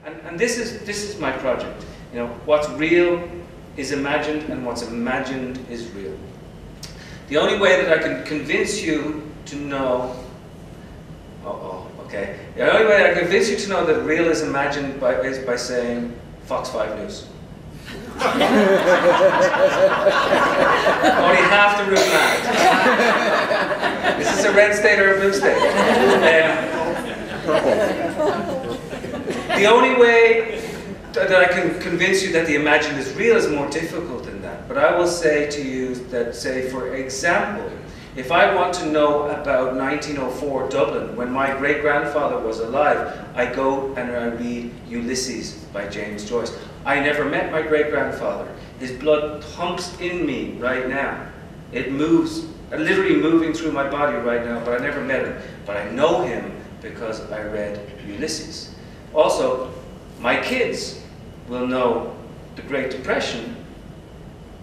And this is my project. You know, what's real is imagined, and what's imagined is real. The only way that I can convince you to know, okay. The only way I can convince you to know that real is imagined is by saying Fox 5 News. Only half the room mad. Is this a red state or a blue state? The only way that I can convince you that the imagined is real is more difficult than that. But I will say to you that, say, for example, if I want to know about 1904 Dublin, when my great-grandfather was alive, I go and I read Ulysses by James Joyce. I never met my great-grandfather. His blood pumps in me right now. It moves, literally moving through my body right now, but I never met him. But I know him because I read Ulysses. Also, my kids will know the Great Depression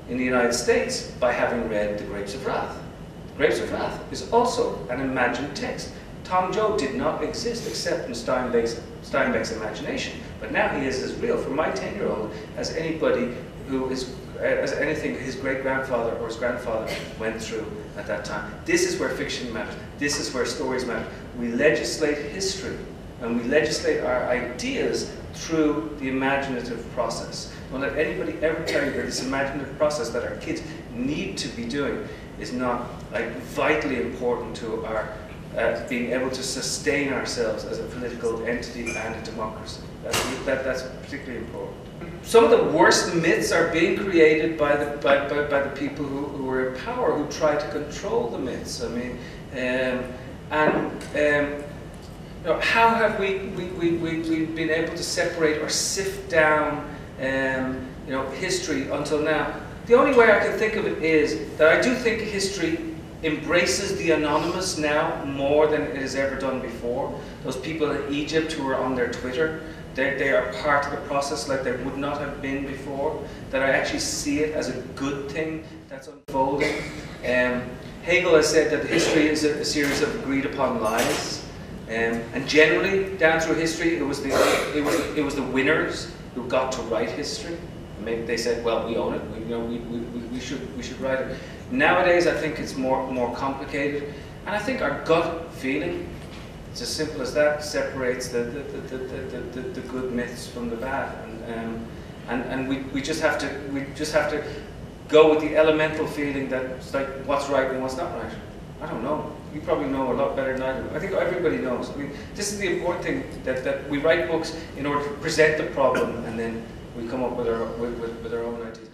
in the United States by having read The Grapes of Wrath. Grapes of Wrath is also an imagined text. Tom Joad did not exist except in Steinbeck's imagination, but now he is as real for my 10-year-old as anybody who is, as anything his great-grandfather or his grandfather went through at that time. This is where fiction matters. This is where stories matter. We legislate history, and we legislate our ideas through the imaginative process. Don't let anybody ever tell you that this imaginative process that our kids need to be doing is not vitally important to our being able to sustain ourselves as a political entity and a democracy. That's particularly important. Some of the worst myths are being created by the people who are in power, who try to control the myths. I mean, you know, how have we been able to separate or sift down you know, history until now? The only way I can think of it is that I do think history embraces the anonymous now more than it has ever done before. Those people in Egypt who are on their Twitter, they are part of the process like they would not have been before. That I actually see it as a good thing that's unfolding. Hegel has said that history is a series of agreed upon lies. And generally, down through history, it was the winners who got to write history. Maybe they said, "Well, we own it. We should write it." Nowadays, I think it's more complicated, and I think our gut feeling, it's as simple as that, separates the good myths from the bad, and we just have to go with the elemental feeling that it's like what's right and what's not right. I don't know. You probably know a lot better than I do. I think everybody knows. I mean, this is the important thing, that we write books in order to present the problem, and then we come up with our own ideas.